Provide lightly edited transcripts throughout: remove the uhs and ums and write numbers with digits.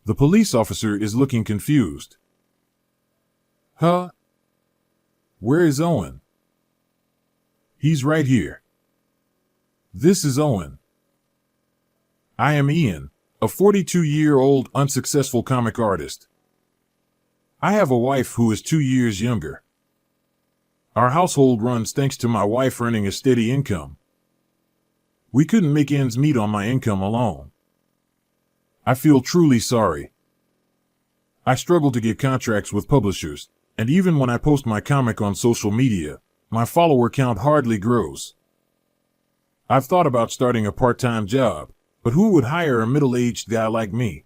The police officer is looking confused. Huh? Where is Owen? He's right here. This is Owen. I am Ian, a 42-year-old unsuccessful comic artist. I have a wife who is 2 years younger. Our household runs thanks to my wife earning a steady income. We couldn't make ends meet on my income alone. I feel truly sorry. I struggle to get contracts with publishers, and even when I post my comic on social media, my follower count hardly grows. I've thought about starting a part-time job, but who would hire a middle-aged guy like me?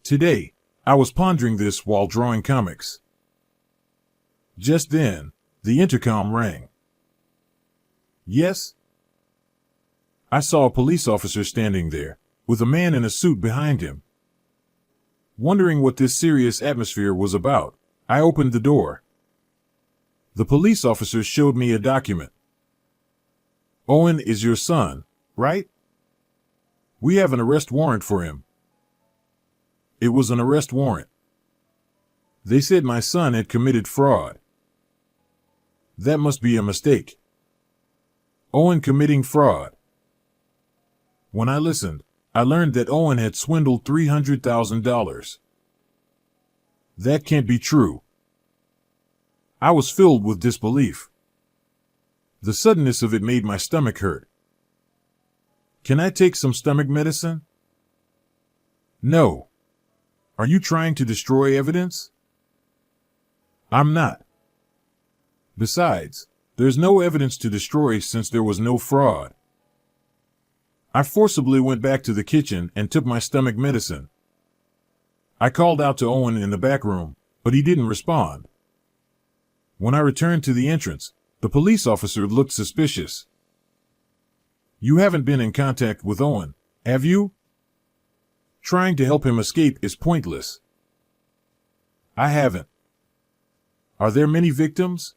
Today, I was pondering this while drawing comics. Just then, the intercom rang. Yes? I saw a police officer standing there, with a man in a suit behind him. Wondering what this serious atmosphere was about, I opened the door. The police officer showed me a document. Owen is your son, right? We have an arrest warrant for him. It was an arrest warrant. They said my son had committed fraud. That must be a mistake. Owen committing fraud. When I listened, I learned that Owen had swindled $300,000. That can't be true. I was filled with disbelief. The suddenness of it made my stomach hurt. Can I take some stomach medicine? No. Are you trying to destroy evidence? I'm not. Besides, there's no evidence to destroy since there was no fraud. I forcibly went back to the kitchen and took my stomach medicine. I called out to Owen in the back room, but he didn't respond. When I returned to the entrance, the police officer looked suspicious. You haven't been in contact with Owen, have you? Trying to help him escape is pointless. I haven't. Are there many victims?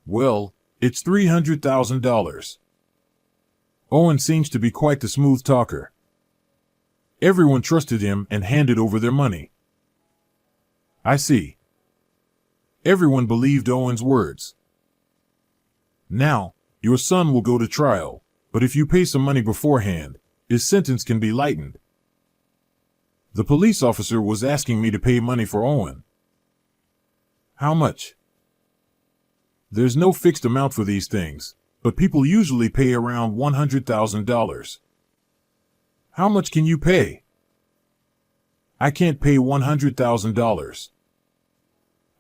Well, it's $300,000. Owen seems to be quite the smooth talker. Everyone trusted him and handed over their money. I see. Everyone believed Owen's words. Now, your son will go to trial, but if you pay some money beforehand, his sentence can be lightened. The police officer was asking me to pay money for Owen. How much? There's no fixed amount for these things, but people usually pay around $100,000. How much can you pay? I can't pay $100,000.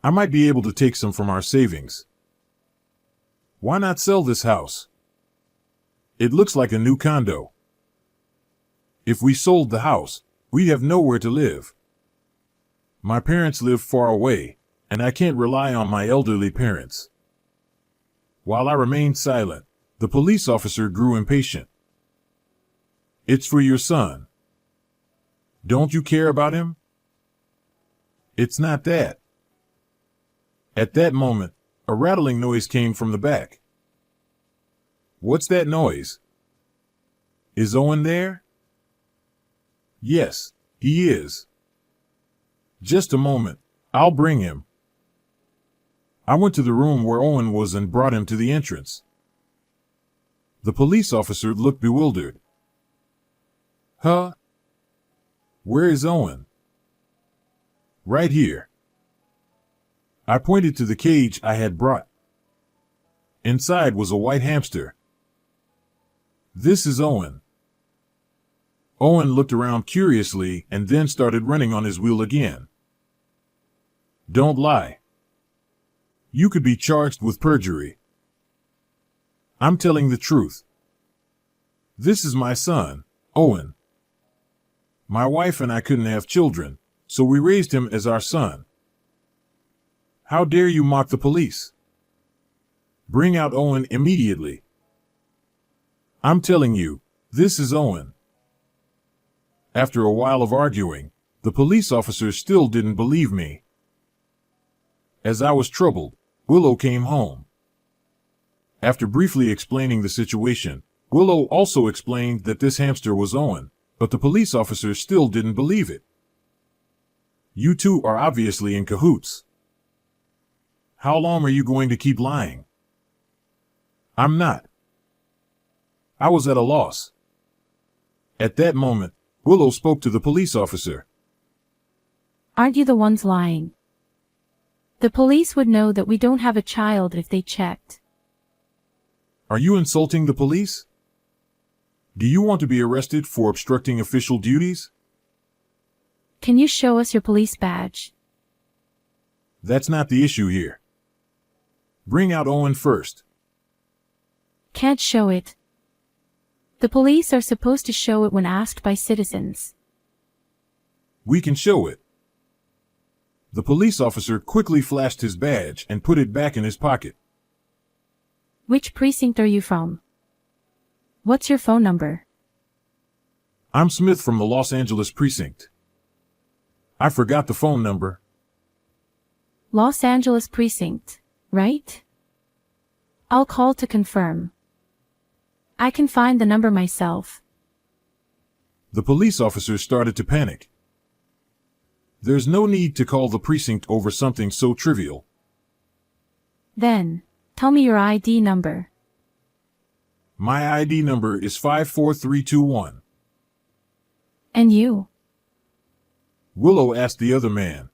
I might be able to take some from our savings. Why not sell this house? It looks like a new condo. If we sold the house, we'd have nowhere to live. My parents live far away, and I can't rely on my elderly parents. While I remained silent, the police officer grew impatient. It's for your son. Don't you care about him? It's not that. At that moment, a rattling noise came from the back. What's that noise? Is Owen there? Yes, he is. Just a moment, I'll bring him. I went to the room where Owen was and brought him to the entrance. The police officer looked bewildered. Huh? Where is Owen? Right here. I pointed to the cage I had brought. Inside was a white hamster. This is Owen. Owen looked around curiously and then started running on his wheel again. Don't lie. You could be charged with perjury. I'm telling the truth. This is my son, Owen. My wife and I couldn't have children, so we raised him as our son. How dare you mock the police? Bring out Owen immediately. I'm telling you, this is Owen. After a while of arguing, the police officer still didn't believe me. As I was troubled, Willow came home. After briefly explaining the situation, Willow also explained that this hamster was Owen, But the police officers still didn't believe it. You two are obviously in cahoots. How long are you going to keep lying? I'm not. I was at a loss. At that moment, Willow spoke to the police officer. Aren't you the ones lying? The police would know that we don't have a child if they checked. Are you insulting the police? Do you want to be arrested for obstructing official duties? Can you show us your police badge? That's not the issue here. Bring out Owen first. Can't show it. The police are supposed to show it when asked by citizens. We can show it. The police officer quickly flashed his badge and put it back in his pocket. Which precinct are you from? What's your phone number? I'm Smith from the Los Angeles precinct. I forgot the phone number. Los Angeles precinct, right? I'll call to confirm. I can find the number myself. The police officers started to panic. There's no need to call the precinct over something so trivial. Then, tell me your ID number. My ID number is 54321. And you? Willow asked the other man.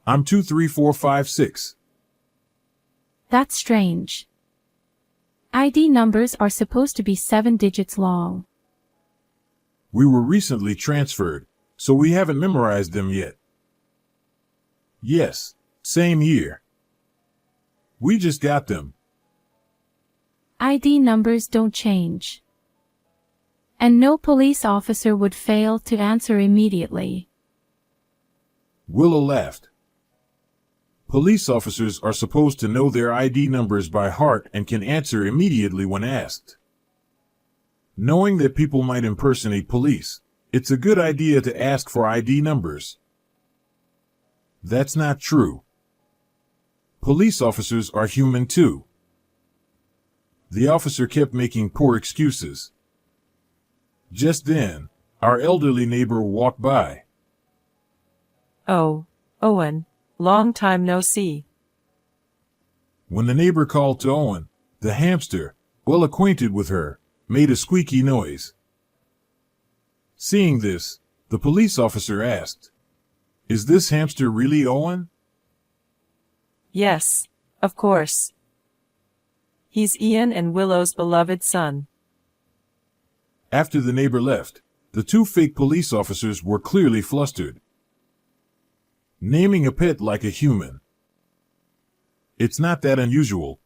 I'm 23456. That's strange. ID numbers are supposed to be 7 digits long. We were recently transferred, so we haven't memorized them yet. Yes, same here. We just got them. ID numbers don't change. And no police officer would fail to answer immediately. Willow laughed. Police officers are supposed to know their ID numbers by heart and can answer immediately when asked. Knowing that people might impersonate police, it's a good idea to ask for ID numbers. That's not true. Police officers are human too. The officer kept making poor excuses. Just then, our elderly neighbor walked by. Oh, Owen, long time no see. When the neighbor called to Owen, the hamster, well acquainted with her, made a squeaky noise. Seeing this, the police officer asked, "Is this hamster really Owen?" Yes, of course. He's Ian and Willow's beloved son. After the neighbor left, the two fake police officers were clearly flustered. Naming a pet like a human. It's not that unusual.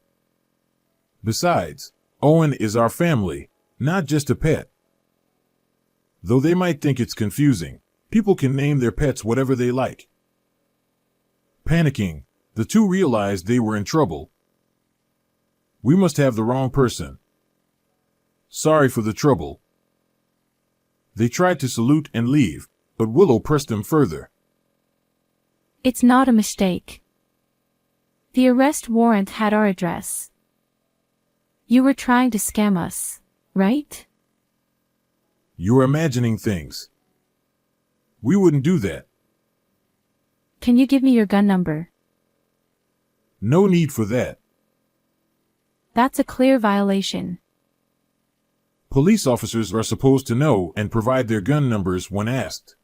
Besides, Owen is our family, not just a pet. Though they might think it's confusing, people can name their pets whatever they like. Panicking, the two realized they were in trouble. We must have the wrong person. Sorry for the trouble. They tried to salute and leave, but Willow pressed them further. It's not a mistake. The arrest warrant had our address. You were trying to scam us, right? You're imagining things. We wouldn't do that. Can you give me your gun number? No need for that. That's a clear violation. Police officers are supposed to know and provide their gun numbers when asked.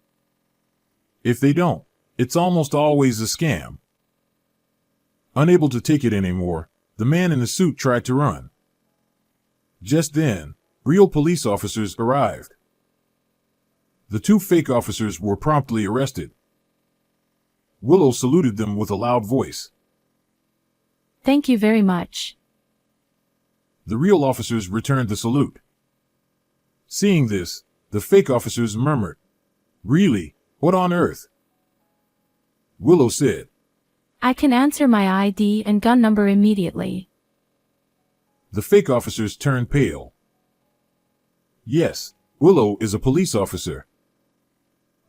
If they don't, it's almost always a scam. Unable to take it anymore, the man in the suit tried to run. Just then, real police officers arrived. The two fake officers were promptly arrested. Willow saluted them with a loud voice. Thank you very much. The real officers returned the salute. Seeing this, the fake officers murmured, "Really? What on earth?" Willow said, I can answer my ID and gun number immediately. The fake officers turned pale. Yes, Willow is a police officer.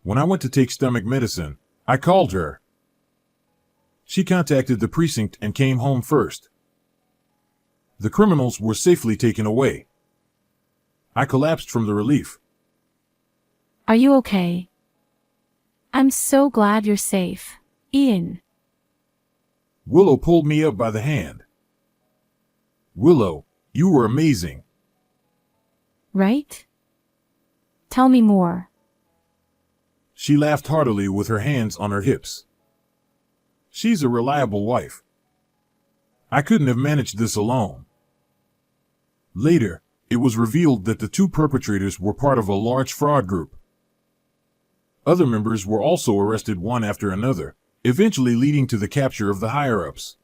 When I went to take stomach medicine, I called her. She contacted the precinct and came home first. The criminals were safely taken away. I collapsed from the relief. Are you okay? I'm so glad you're safe, Ian. Willow pulled me up by the hand. Willow, you were amazing. Right? Tell me more. She laughed heartily with her hands on her hips. She's a reliable wife. I couldn't have managed this alone. Later, it was revealed that the two perpetrators were part of a large fraud group. Other members were also arrested one after another, eventually leading to the capture of the higher-ups.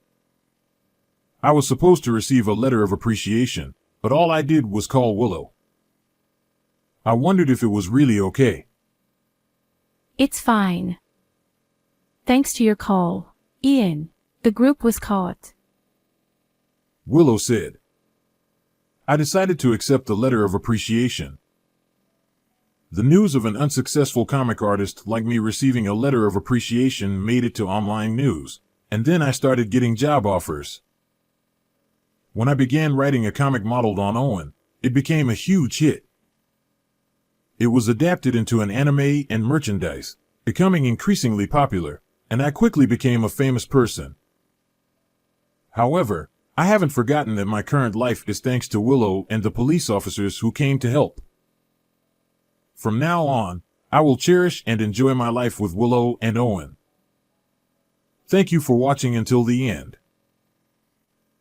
I was supposed to receive a letter of appreciation, but all I did was call Willow. I wondered if it was really okay. It's fine. Thanks to your call, Ian, the group was caught. Willow said. I decided to accept the letter of appreciation. The news of an unsuccessful comic artist like me receiving a letter of appreciation made it to online news, and then I started getting job offers. When I began writing a comic modeled on Owen, it became a huge hit. It was adapted into an anime and merchandise, becoming increasingly popular, and I quickly became a famous person. However, I haven't forgotten that my current life is thanks to Willow and the police officers who came to help. From now on, I will cherish and enjoy my life with Willow and Owen. Thank you for watching until the end.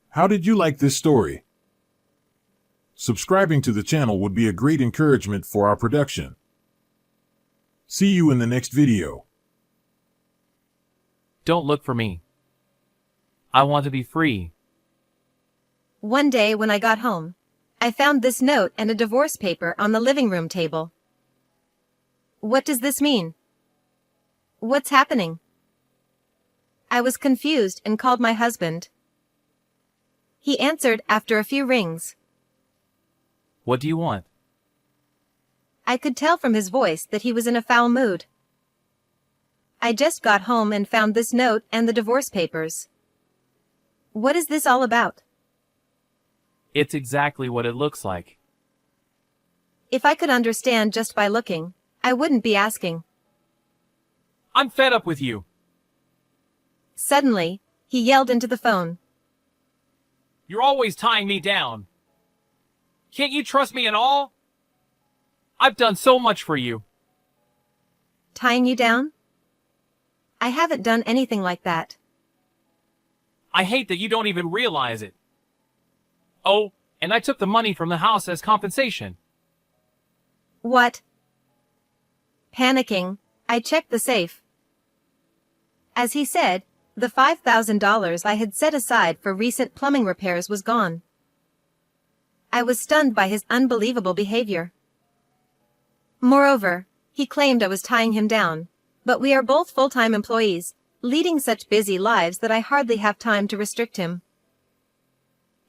How did you like this story? Subscribing to the channel would be a great encouragement for our production. See you in the next video. Don't look for me. I want to be free. One day when I got home, I found this note and a divorce paper on the living room table. What does this mean? What's happening? I was confused and called my husband. He answered after a few rings. What do you want? I could tell from his voice that he was in a foul mood. I just got home and found this note and the divorce papers. What is this all about? It's exactly what it looks like. If I could understand just by looking, I wouldn't be asking. I'm fed up with you. Suddenly, he yelled into the phone. You're always tying me down. Can't you trust me at all? I've done so much for you. Tying you down? I haven't done anything like that. I hate that you don't even realize it. Oh, and I took the money from the house as compensation. What? Panicking, I checked the safe. As he said, the $5,000 I had set aside for recent plumbing repairs was gone. I was stunned by his unbelievable behavior. Moreover, he claimed I was tying him down, but we are both full-time employees, leading such busy lives that I hardly have time to restrict him.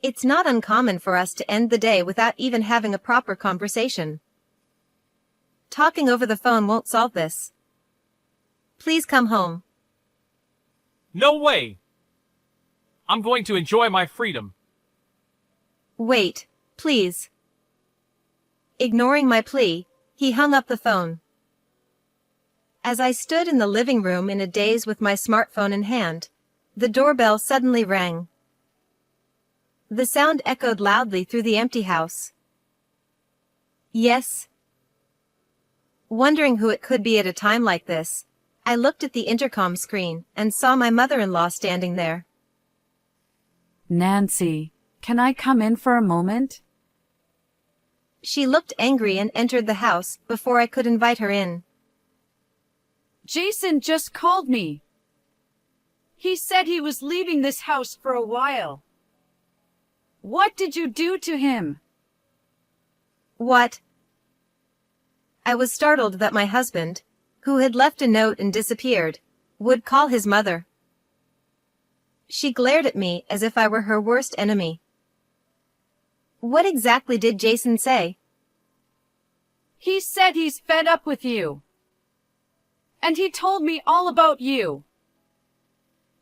It's not uncommon for us to end the day without even having a proper conversation. Talking over the phone won't solve this. Please come home. No way! I'm going to enjoy my freedom. Wait, please. Ignoring my plea, he hung up the phone. As I stood in the living room in a daze with my smartphone in hand, the doorbell suddenly rang. The sound echoed loudly through the empty house. Yes. Wondering who it could be at a time like this, I looked at the intercom screen and saw my mother-in-law standing there. Nancy, can I come in for a moment? She looked angry and entered the house before I could invite her in. Jason just called me. He said he was leaving this house for a while. What did you do to him? What? I was startled that my husband, who had left a note and disappeared, would call his mother. She glared at me as if I were her worst enemy. What exactly did Jason say? He said he's fed up with you. And he told me all about you.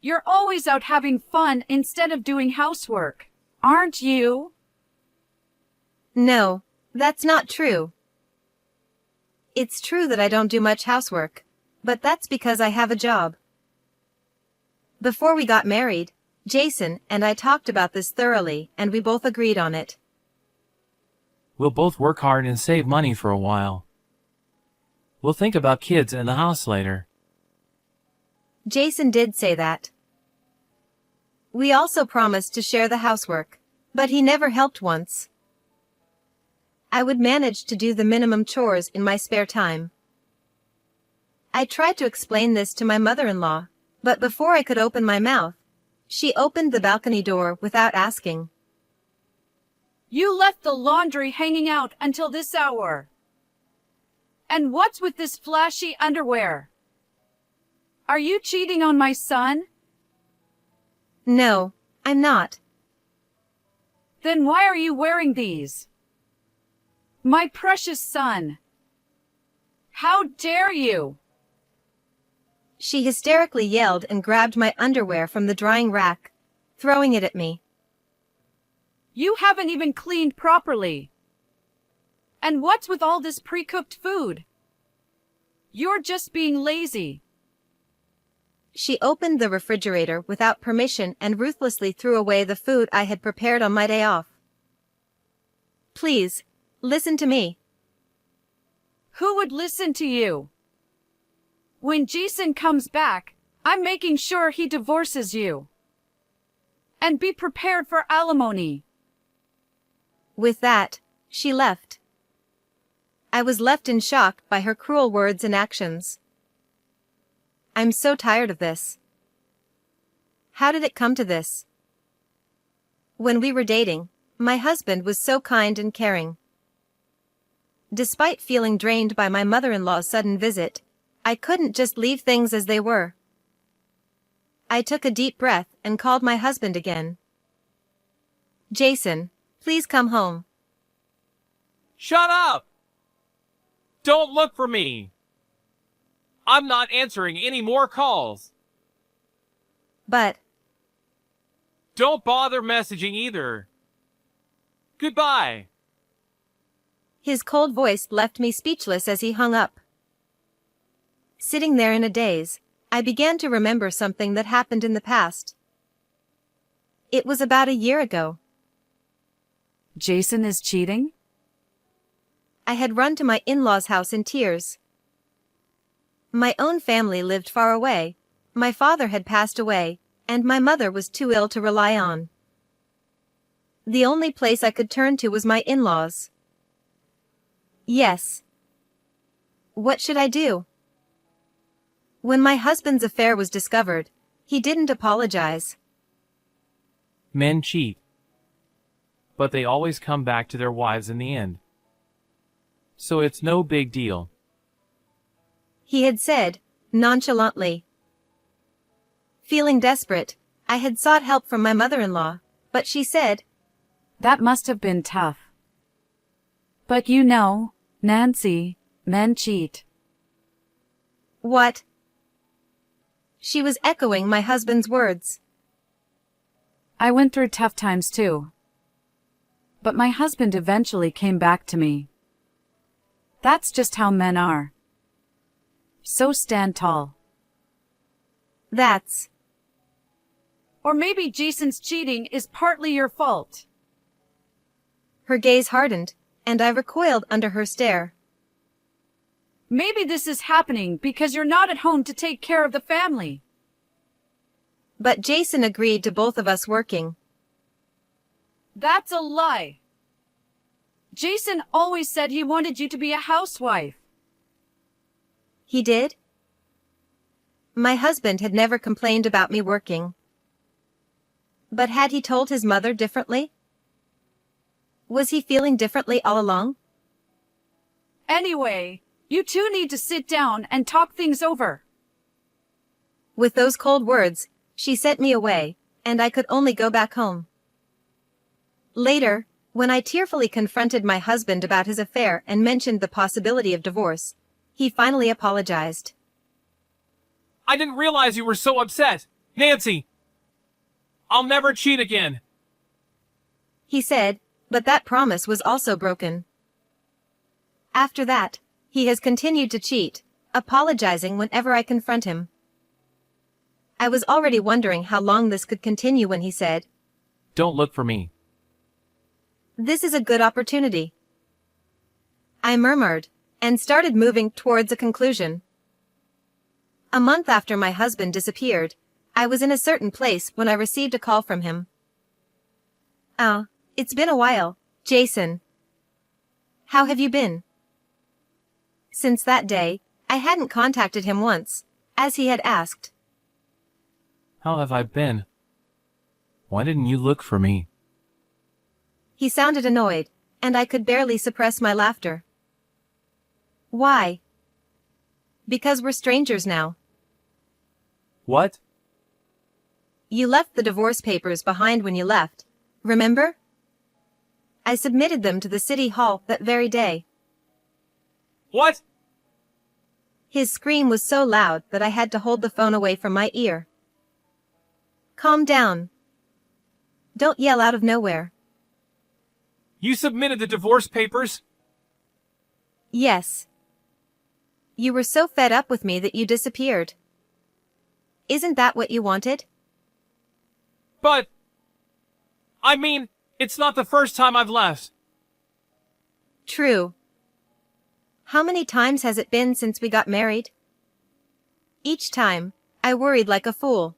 You're always out having fun instead of doing housework, aren't you? No, that's not true. It's true that I don't do much housework, but that's because I have a job. Before we got married, Jason and I talked about this thoroughly and we both agreed on it. We'll both work hard and save money for a while. We'll think about kids and the house later. Jason did say that. We also promised to share the housework, but he never helped once. I would manage to do the minimum chores in my spare time. I tried to explain this to my mother-in-law, but before I could open my mouth, she opened the balcony door without asking. You left the laundry hanging out until this hour. And what's with this flashy underwear? Are you cheating on my son? No, I'm not. Then why are you wearing these? My precious son. How dare you? She hysterically yelled and grabbed my underwear from the drying rack, throwing it at me. You haven't even cleaned properly. And what's with all this pre-cooked food? You're just being lazy. She opened the refrigerator without permission and ruthlessly threw away the food I had prepared on my day off. Please, listen to me. Who would listen to you? When Jason comes back, I'm making sure he divorces you. And be prepared for alimony. With that, she left. I was left in shock by her cruel words and actions. I'm so tired of this. How did it come to this? When we were dating, my husband was so kind and caring. Despite feeling drained by my mother-in-law's sudden visit, I couldn't just leave things as they were. I took a deep breath and called my husband again. Jason, please come home. Shut up! Don't look for me! I'm not answering any more calls. But Don't bother messaging either. Goodbye. his cold voice left me speechless as he hung up. Sitting there in a daze, I began to remember something that happened in the past. It was about a year ago. Jason is cheating? I had run to my in-laws' house in tears. My own family lived far away, my father had passed away, and my mother was too ill to rely on. The only place I could turn to was my in-laws. Yes. What should I do? When my husband's affair was discovered, he didn't apologize. Men cheat. But they always come back to their wives in the end. So it's no big deal. He had said, nonchalantly. Feeling desperate, I had sought help from my mother-in-law, but she said, That must have been tough. But you know, Nancy, men cheat. What? She was echoing my husband's words. I went through tough times too. But my husband eventually came back to me. That's just how men are. So stand tall. That's. Or maybe Jason's cheating is partly your fault. Her gaze hardened, and I recoiled under her stare. Maybe this is happening because you're not at home to take care of the family. But Jason agreed to both of us working. That's a lie. Jason always said he wanted you to be a housewife. He did? My husband had never complained about me working. But had he told his mother differently? Was he feeling differently all along? Anyway, you two need to sit down and talk things over. With those cold words, she sent me away, and I could only go back home. Later, when I tearfully confronted my husband about his affair and mentioned the possibility of divorce, he finally apologized. I didn't realize you were so upset. Nancy! I'll never cheat again. He said, but that promise was also broken. After that, He has continued to cheat, apologizing whenever I confront him. I was already wondering how long this could continue when he said, Don't look for me. "This is a good opportunity." I murmured, and started moving towards a conclusion. A month after my husband disappeared, I was in a certain place when I received a call from him. "Oh, it's been a while, Jason. How have you been?" Since that day, I hadn't contacted him once, as he had asked. How have I been? Why didn't you look for me? He sounded annoyed, and I could barely suppress my laughter. Why? Because we're strangers now. What? You left the divorce papers behind when you left, remember? I submitted them to the city hall that very day. What? His scream was so loud that I had to hold the phone away from my ear. Calm down. Don't yell out of nowhere. You submitted the divorce papers? Yes. You were so fed up with me that you disappeared. Isn't that what you wanted? But... I mean, it's not the first time I've left. True. How many times has it been since we got married? Each time, I worried like a fool.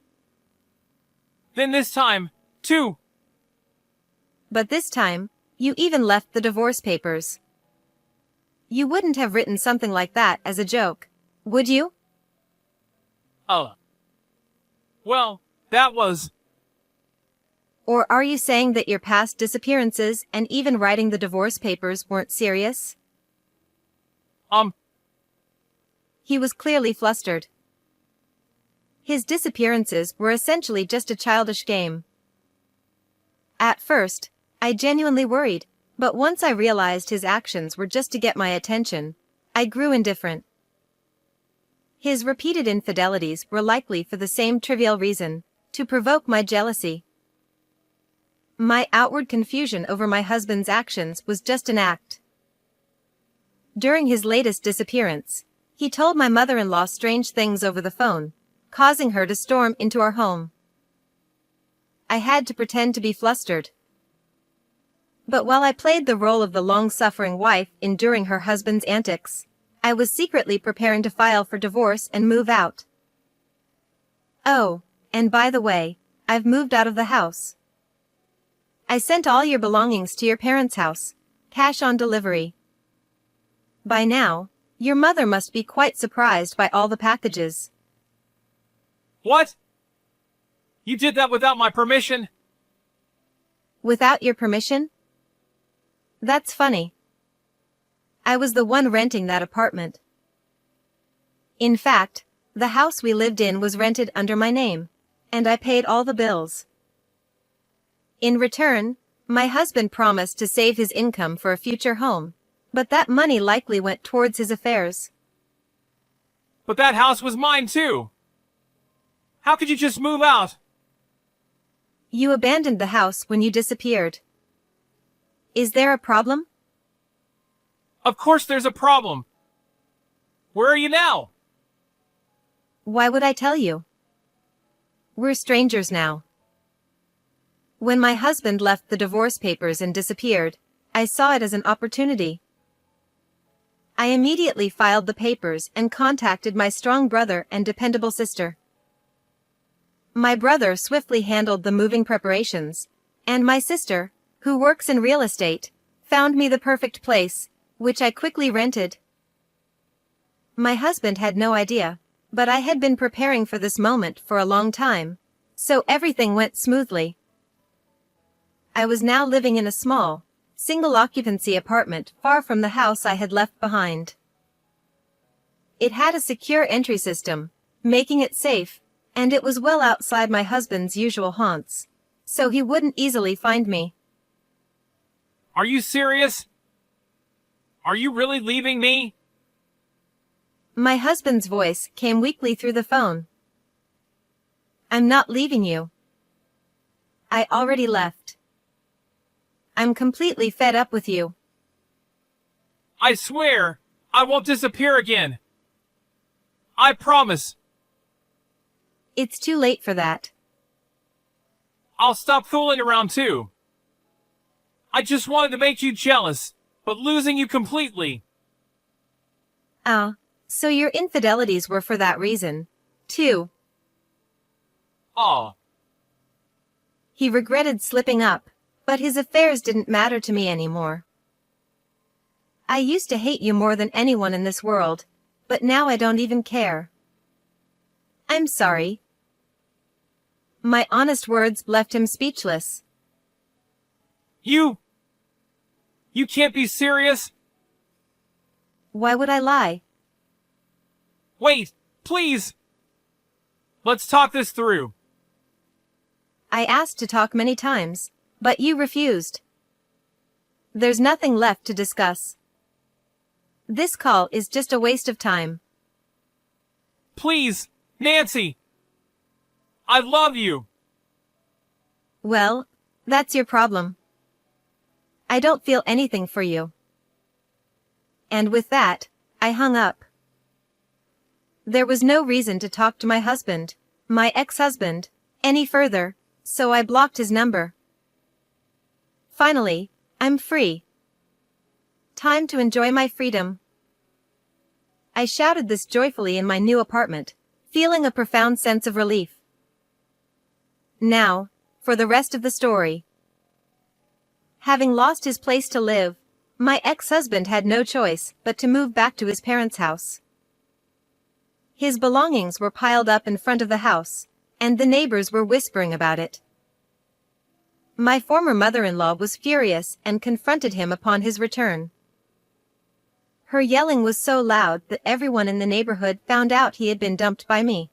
Then this time, too. But this time, you even left the divorce papers. You wouldn't have written something like that as a joke, would you? Oh. Well, that was... Or are you saying that your past disappearances and even writing the divorce papers weren't serious? He was clearly flustered. His disappearances were essentially just a childish game. At first, I genuinely worried, but once I realized his actions were just to get my attention, I grew indifferent. His repeated infidelities were likely for the same trivial reason, to provoke my jealousy. My outward confusion over my husband's actions was just an act. During his latest disappearance, he told my mother-in-law strange things over the phone, causing her to storm into our home. I had to pretend to be flustered. But while I played the role of the long-suffering wife enduring her husband's antics, I was secretly preparing to file for divorce and move out. Oh, and by the way, I've moved out of the house. I sent all your belongings to your parents' house, cash on delivery. By now, your mother must be quite surprised by all the packages. What? You did that without my permission? Without your permission? That's funny. I was the one renting that apartment. In fact, the house we lived in was rented under my name, and I paid all the bills. In return, my husband promised to save his income for a future home, but that money likely went towards his affairs. But that house was mine too. How could you just move out? You abandoned the house when you disappeared. Is there a problem? Of course there's a problem. Where are you now? Why would I tell you? We're strangers now. When my husband left the divorce papers and disappeared, I saw it as an opportunity. I immediately filed the papers and contacted my strong brother and dependable sister. My brother swiftly handled the moving preparations, and my sister, who works in real estate, found me the perfect place, which I quickly rented. My husband had no idea, but I had been preparing for this moment for a long time, so everything went smoothly. I was now living in a small, single-occupancy apartment far from the house I had left behind. It had a secure entry system, making it safe, and it was well outside my husband's usual haunts, so he wouldn't easily find me. Are you serious? Are you really leaving me? My husband's voice came weakly through the phone. I'm not leaving you. I already left. I'm completely fed up with you. I swear, I won't disappear again. I promise. It's too late for that. I'll stop fooling around too. I just wanted to make you jealous, but losing you completely. Ah, so your infidelities were for that reason, too. Aw, He regretted slipping up, but his affairs didn't matter to me anymore. I used to hate you more than anyone in this world, but now I don't even care. I'm sorry. My honest words left him speechless. you can't be serious. Why would I lie? Wait, please. Let's talk this through. I asked to talk many times, but you refused. There's nothing left to discuss. This call is just a waste of time. Please, Nancy. I love you. Well, that's your problem. I don't feel anything for you. And with that, I hung up. There was no reason to talk to my husband, my ex-husband, any further, so I blocked his number. Finally, I'm free. Time to enjoy my freedom. I shouted this joyfully in my new apartment, feeling a profound sense of relief. Now, for the rest of the story. Having lost his place to live, my ex-husband had no choice but to move back to his parents' house. His belongings were piled up in front of the house, and the neighbors were whispering about it. My former mother-in-law was furious and confronted him upon his return. Her yelling was so loud that everyone in the neighborhood found out he had been dumped by me.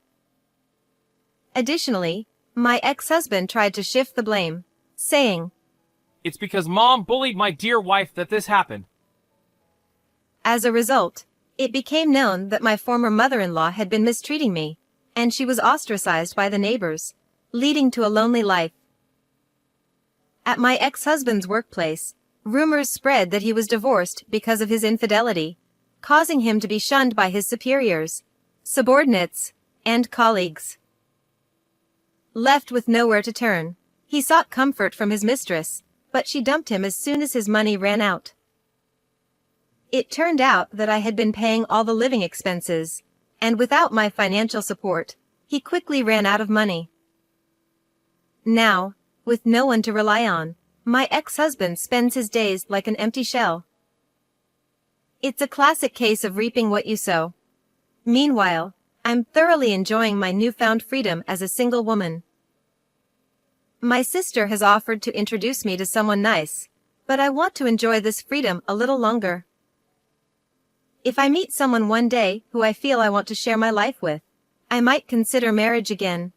Additionally, my ex-husband tried to shift the blame, saying, It's because Mom bullied my dear wife that this happened. as a result, it became known that my former mother-in-law had been mistreating me, and she was ostracized by the neighbors, leading to a lonely life. At my ex-husband's workplace, rumors spread that he was divorced because of his infidelity, causing him to be shunned by his superiors, subordinates, and colleagues. Left with nowhere to turn, he sought comfort from his mistress, but she dumped him as soon as his money ran out. It turned out that I had been paying all the living expenses, and without my financial support, he quickly ran out of money. Now, with no one to rely on, my ex-husband spends his days like an empty shell. It's a classic case of reaping what you sow. Meanwhile, I'm thoroughly enjoying my newfound freedom as a single woman. My sister has offered to introduce me to someone nice, but I want to enjoy this freedom a little longer. If I meet someone one day who I feel I want to share my life with, I might consider marriage again.